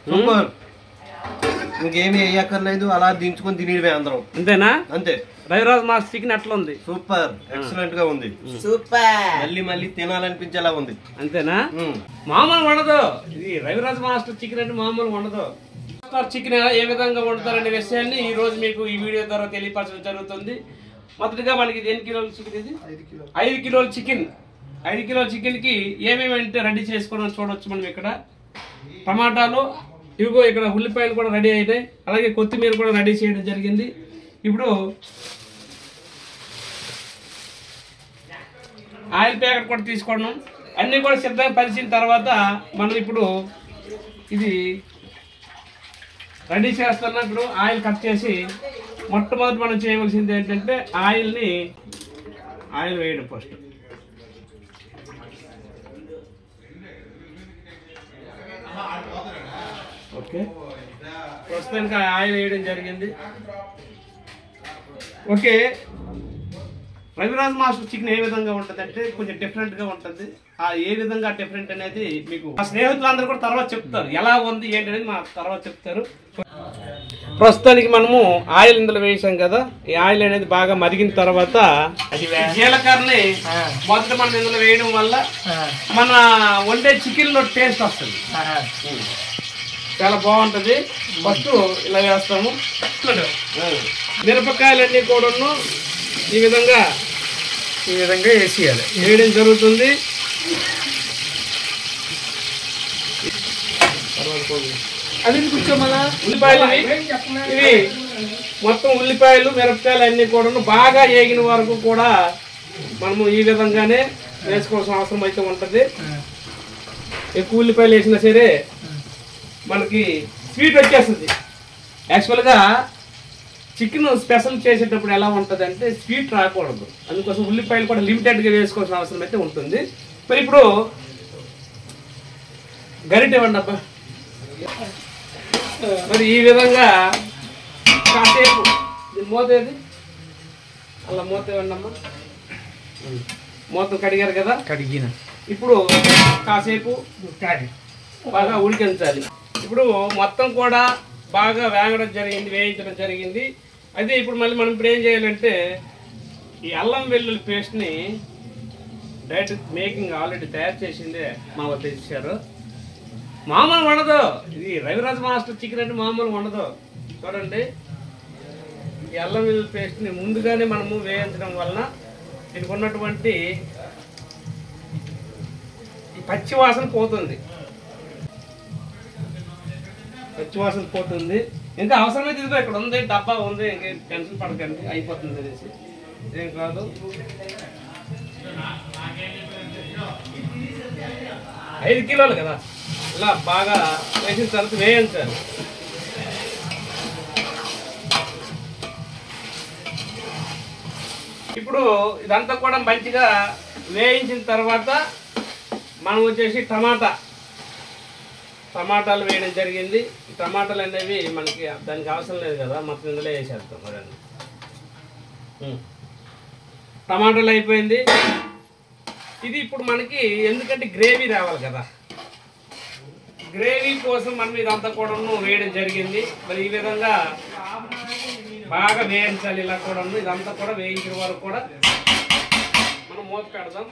Super. ఇంకేమి వేయక్కర్లేదు, అలా దించుకొని తినేవే అందరం. అంతేనా? అంతే. రవిరాజ్ మాస్టర్ చికెన్ ఎట్లా ఉంది? సూపర్, ఎక్సలెంట్ గా ఉంది. సూపర్, మళ్ళీ మళ్ళీ తినాలనిపించేలా ఉంది. అంతేనా? మామూలు వండదు ఇది. రవిరాజ్ మాస్టర్ చికెన్ అంటే మామూలు వండదు. చికెన్ ఏ విధంగా వండుతారనే విషయాన్ని ఈ రోజు మీకు ఈ వీడియో ద్వారా తెలియపరచడం జరుగుతుంది. మొదటిగా మనకి ఎన్ని కిలోల చికెన్? ఇది 5 కిలోల చికెన్. 5 కిలోల చికెన్ కి ఏమేమి అంటే రెడీ చేసుకోవడం చూడవచ్చు మనం. ఇక్కడ టమాటాలు, ఇవిగో ఇక్కడ ఉల్లిపాయలు కూడా రెడీ అయినాయి, అలాగే కొత్తిమీర కూడా రెడీ చేయడం జరిగింది. ఇప్పుడు ఆయిల్ ప్యాకెట్ కూడా తీసుకోవడం, అన్నీ కూడా సిద్ధంగా పరిచిన తర్వాత మనం ఇప్పుడు ఇది రెడీ చేస్తున్నాం. ఇప్పుడు ఆయిల్ కట్ చేసి మొట్టమొదటి మనం చేయవలసింది ఏంటంటే ఆయిల్ వేయడం. ఫస్ట్ ఓకే, ప్రస్తుతానికి ఆయిల్ వేయడం జరిగింది. ఓకే, రవిరాజ్ మాస్టర్ చికెన్ ఏ విధంగా ఉంటుంది అంటే కొంచెం డిఫరెంట్ గా ఉంటుంది. ఆ ఏ విధంగా డిఫరెంట్ అనేది మీకు మా స్నేహితులందరూ కూడా తర్వాత చెప్తారు, ఎలా ఉంది ఏంటి అనేది మా తర్వాత చెప్తారు. ప్రస్తుతానికి మనము ఆయిల్ ఇందులో వేసాం కదా, ఈ ఆయిల్ అనేది బాగా మరిగిన తర్వాత జీలకర్రని మొదట మనం ఇందులో వేయడం వల్ల మన వండే చికెన్ లో టేస్ట్ వస్తుంది, చాలా బాగుంటది. ఫస్ట్ ఇలా వేస్తాము. మిరపకాయలన్నీ కూడా ఈ విధంగా వేసేయాలి, వేయడం జరుగుతుంది. అది కూర్చోమలా ఉల్లిపాయలు, ఇవి మొత్తం ఉల్లిపాయలు మిరపకాయలు అన్ని కూడా బాగా వేగిన వరకు కూడా మనము ఈ విధంగానే వేసుకోవాల్సిన అవసరం అయితే ఉంటుంది. ఎక్కువ ఉల్లిపాయలు వేసినా సరే మనకి స్వీట్ వచ్చేస్తుంది. యాక్చువల్గా చికెన్ స్పెషల్ చేసేటప్పుడు ఎలా ఉంటుంది అంటే స్వీట్ రాకూడదు, అందుకోసం ఉల్లిపాయలు కూడా లిమిటెడ్గా వేసుకోవాల్సిన అవసరం అయితే ఉంటుంది. మరి ఇప్పుడు గరిటె ఇవ్వండి అబ్బా. మరి ఈ విధంగా కాసేపు మూత ఏది అలా మూత ఇవ్వండి అమ్మా. మూత కడిగారు కదా, కడిగిన ఇప్పుడు కాసేపు బాగా ఉడికించాలి. ఇప్పుడు మొత్తం కూడా బాగా వేయించడం జరిగింది. అయితే ఇప్పుడు మళ్ళీ మనం ఇప్పుడు ఏం చేయాలంటే ఈ అల్లం వెల్లుల్లి పేస్ట్ని డైరెక్ట్ మేకింగ్ ఆల్రెడీ తయారు చేసిందే మా వద్ద ఇచ్చారు. మామూలు వండదు ఇది. రవిరాజ్ మాస్టర్ చికెన్ అంటే మామూలు వండదు. చూడండి, ఈ అల్లం వెల్లుల్లి పేస్ట్ని ముందుగానే మనము వేయించడం వలన దీనికి ఉన్నటువంటి ఈ పచ్చి వాసన పోతుంది, పచ్చివాసన పోతుంది. ఇంకా అవసరమైతే ఇదిగో ఇక్కడ ఉంది, డబ్బా ఉంది, ఇంకా టెన్షన్ పడకండి, అయిపోతుంది అనేసి ఏం కాదు. 5 కిలోలు కదా, ఇలా బాగా వేసిన తర్వాత వేయించాలి. ఇప్పుడు ఇదంతా కూడా మంచిగా వేయించిన తర్వాత మనం వచ్చేసి టమాటాలు వేయడం జరిగింది. ఈ టమాటాలు అనేవి మనకి దానికి అవసరం లేదు కదా, మొత్తం ఇందులో వేసేస్తాం. మరి టమాటాలు అయిపోయింది. ఇది ఇప్పుడు మనకి ఎందుకంటే గ్రేవీ రావాలి కదా, గ్రేవీ కోసం మనం ఇదంతా కూడా వేయడం జరిగింది. మరి ఈ విధంగా బాగా వేయించాలి. ఇలా కూడా ఇదంతా కూడా వేయించిన వరకు కూడా మనం మూత పెడదాం.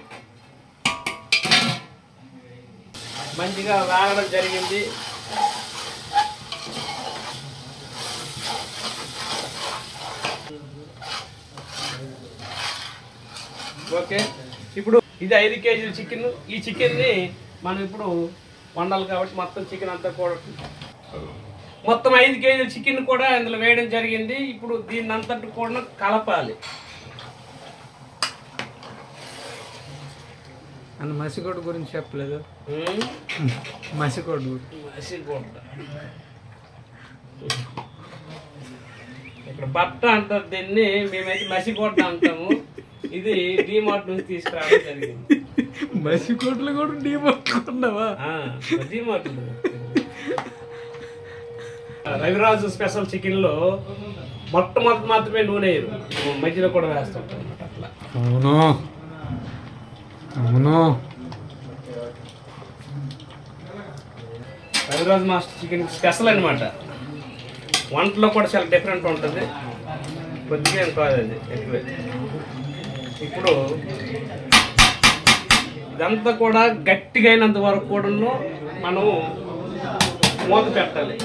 మంచిగా వేగడం జరిగింది. ఓకే, ఇప్పుడు ఇది 5 కేజీల చికెన్. ఈ చికెన్ని మనం ఇప్పుడు వండాలి కాబట్టి మొత్తం చికెన్ అంతా కూడా మొత్తం 5 కేజీల చికెన్ కూడా ఇందులో వేయడం జరిగింది. ఇప్పుడు దీన్ని అంతటి కూడా కలపాలి. అన్న మసిగొడ్డ గురించి చెప్పలేదు. మసిగొడ్డ ఇక్కడ బట్ట అంటారు దీన్ని, మేమైతే మసిగొడ్డ అంటాము. ఇది డిమార్ట్ నుంచి తీసుకురావడం జరిగింది. మసిగొడ్డలు కూడా డిమార్ట్ కొన్నావా? డిమార్ట్. రవిరాజు స్పెషల్ చికెన్ లో మొట్టమొదటి మాత్రమే నూనె మధ్యలో కూడా వేస్తుంటాం అన్నమాట. అట్లా. అవును రవిరాజ్ మాస్టర్ చికెన్ స్పెషల్ అనమాట. వంటలో కూడా చాలా డిఫరెంట్ ఉంటుంది, కొద్దిగా ఏం కాదు అది ఎక్కువే. ఇప్పుడు ఇదంతా కూడా గట్టిగా అయినంత వరకు కూడా మనం మూత పెట్టాలి.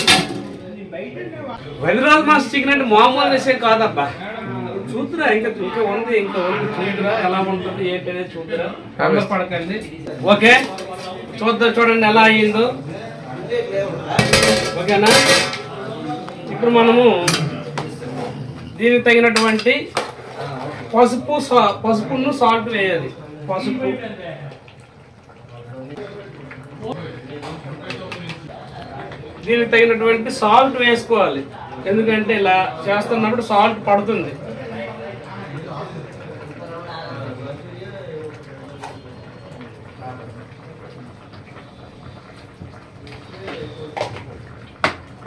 రవిరాజ్ మాస్టర్ చికెన్ అంటే మామూలు విషయం కాదబ్బా. చూద్దురా, ఇంకా ఉంది చూద్దురా ఎలా ఉంటుంది ఏంటి అనేది చూద్దురా, పడకండి. ఓకే, చూడండి ఎలా అయ్యిందో. ఓకేనా? ఇప్పుడు మనము దీనికి తగినటువంటి పసుపును సాల్ట్ వేయాలి. పసుపు, దీనికి తగినటువంటి సాల్ట్ వేసుకోవాలి. ఎందుకంటే ఇలా చేస్తున్నప్పుడు సాల్ట్ పడుతుంది.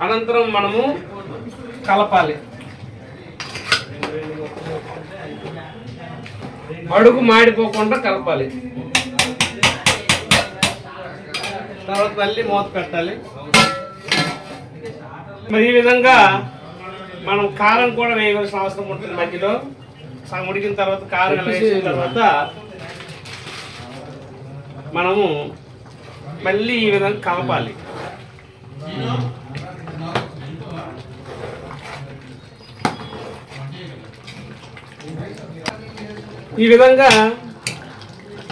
అనంతరం మనము కలపాలి. అడుగు మాడిపోకుండా కలపాలి. తర్వాత మళ్ళీ మూత పెట్టాలి. మరి ఈ విధంగా మనం కారం కూడా వేయవలసిన అవసరం ఉంటుంది. మధ్యలో సగం ఉడికిన తర్వాత కారం వేసిన తర్వాత మనము మళ్ళీ ఈ విధంగా కలపాలి. ఈ విధంగా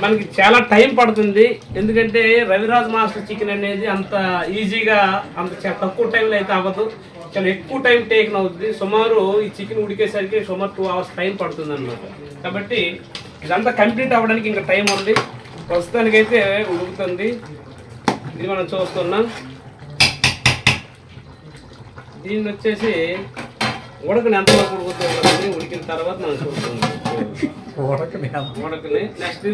మనకి చాలా టైం పడుతుంది. ఎందుకంటే రవిరాజ్ మాస్టర్ చికెన్ అనేది అంత ఈజీగా అంత తక్కువ టైంలో అయితే అవ్వదు, చాలా ఎక్కువ టైం టేకన్ అవుతుంది. సుమారు ఈ చికెన్ ఉడికేసరికి సుమారు 2 hours టైం పడుతుంది అన్నమాట. కాబట్టి ఇదంతా కంప్లీట్ అవ్వడానికి ఇంకా టైం ఉంది. ప్రస్తుతానికైతే ఉడుకుతుంది, ఇది మనం చూస్తున్నాం. దీన్ని వచ్చేసి ఉడకని ఎంతవరకు ఉడుకుతుంది, ఉడికిన తర్వాత మనం చూస్తున్నాం. ఉడకని నెక్స్ట్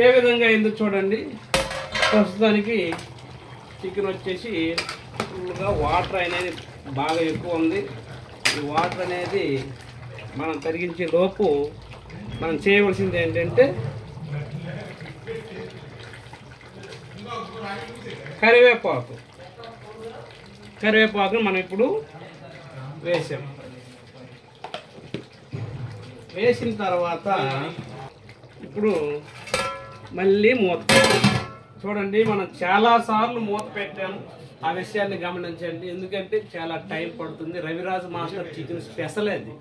ఏ విధంగా అయిందో చూడండి. ప్రస్తుతానికి చికెన్ వచ్చేసి ఫుల్గా వాటర్ అనేది బాగా ఎక్కువ ఉంది. ఈ వాటర్ అనేది మనం తరిగించే లోపు మనం చేయవలసింది ఏంటంటే కరివేపాకును మనం ఇప్పుడు వేసాం. వేసిన తర్వాత ఇప్పుడు మళ్ళీ మూత చూడండి. మనం చాలాసార్లు మూత పెట్టాము, ఆ విషయాన్ని గమనించండి. ఎందుకంటే చాలా టైం పడుతుంది. రవిరాజ్ మాస్టర్ చికెన్ స్పెషల్ అది.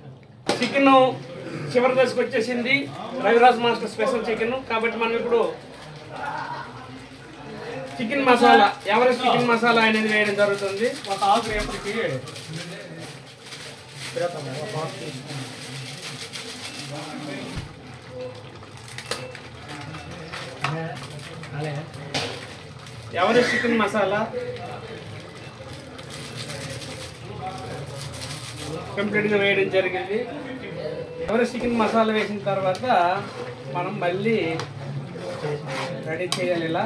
చికెన్ చివరి దశకు వచ్చేసింది రవిరాజ్ మాస్టర్ స్పెషల్ చికెన్. కాబట్టి మనం ఇప్పుడు chicken masala, Everest chicken masala అనేది వేయడం జరుగుతుంది. ఒక ఆకు రేపటికి ఎవరెస్ట్ చికెన్ మసాలా కంప్లీట్గా వేయడం జరిగింది. ఎవరెస్ట్ చికెన్ మసాలా వేసిన తర్వాత మనం మళ్ళీ రెడీ చేయాలి. ఇలా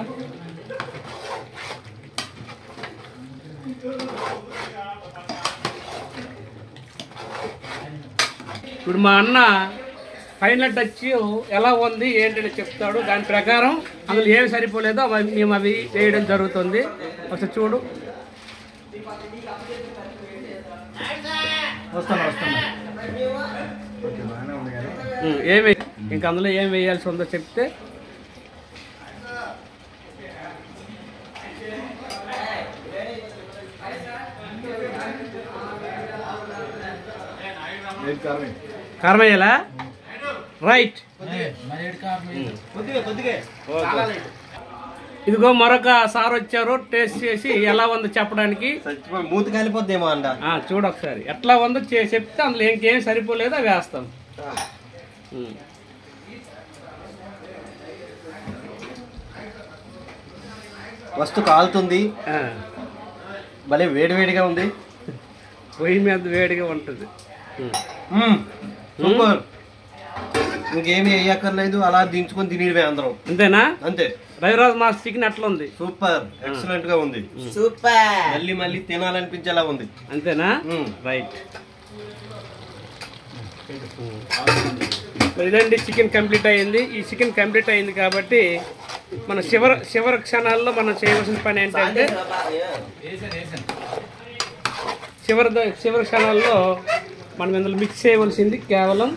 ఇప్పుడు మా అన్న ఫైనల్ టచ్ ఎలా ఉంది ఏంటంటే చెప్తాడు. దాని ప్రకారం అందులో ఏమి సరిపోలేదో మేము అవి వేయడం జరుగుతుంది. ఒకసారి చూడు. ఏమి ఇంకా అందులో ఏం వేయాల్సి ఉందో చెప్తే కారం వేయాలా? రైట్. ఇదిగో మరొక సార్ వచ్చారు, టేస్ట్ చేసి ఎలా ఉందో చెప్పడానికి. మూతి కాలిపోద్దేమో అంట. చూడు ఒకసారి ఎట్లా ఉందో చెప్తే అందులో ఇంకేం సరిపోలేదో వేస్తాం. వస్తు కాలుతుంది, భలే వేడివేడిగా ఉంది. పొయ్యి మీద వేడిగా ఉంటుంది. సూపర్. ఇంకేమి వేయక్కర్లేదు, అలా దించుకొని తినేవే అందరం. అంతేనా? అంతే. రవిరాజ్ మాస్టర్ చికెన్ ఎట్లా ఉంది? సూపర్, ఎక్సలెంట్ గా ఉంది. సూపర్. మళ్ళీ మళ్ళీ తినాలనిపించేలా ఉంది. అంతేనా? రైట్. ఇదండి చికెన్ కంప్లీట్ అయ్యింది. ఈ చికెన్ కంప్లీట్ అయింది కాబట్టి మన చివరి క్షణాల్లో మనం చేయవలసిన పని ఏంటంటే చివరి క్షణాల్లో మనం ఇందులో మిక్స్ చేయవలసింది కేవలం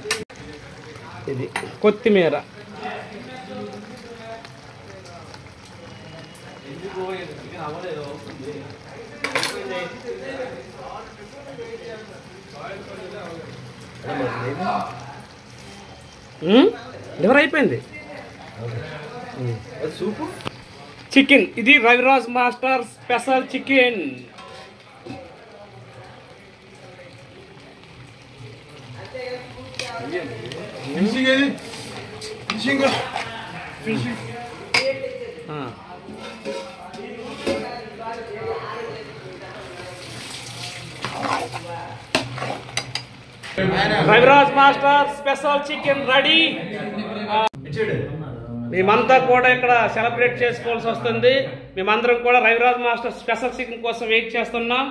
ఇది కొత్తిమీర. లివర్ అయిపోయింది. చికెన్ ఇది Raviraj master special chicken. Raviraj master special chicken ready. మేమంతా కూడా ఇక్కడ సెలబ్రేట్ చేసుకోవాల్సి వస్తుంది. మేమందరం కూడా రవిరాజ్ మాస్టర్ స్పెషల్ చికెన్ కోసం వెయిట్ చేస్తున్నాం.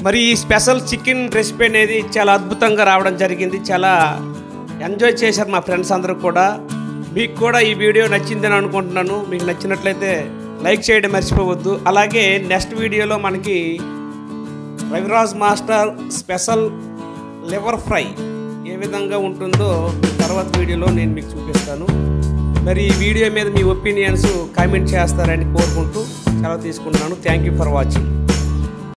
మరి ఈ స్పెషల్ చికెన్ రెసిపీ అనేది చాలా అద్భుతంగా రావడం జరిగింది. చాలా ఎంజాయ్ చేశారు మా ఫ్రెండ్స్ అందరూ కూడా. మీకు కూడా ఈ వీడియో నచ్చిందని అనుకుంటున్నాను. మీకు నచ్చినట్లయితే లైక్ చేయడం మర్చిపోవద్దు. అలాగే నెక్స్ట్ వీడియోలో మనకి Raviraj master special liver fry ఏ విధంగా ఉంటుందో తర్వాత వీడియోలో నేను మీకు చూపిస్తాను. మరి ఈ వీడియో మీద మీ ఒపీనియన్స్ కామెంట్ చేస్తారని కోరుకుంటూ సెలవు తీసుకుంటున్నాను. Thank you for watching.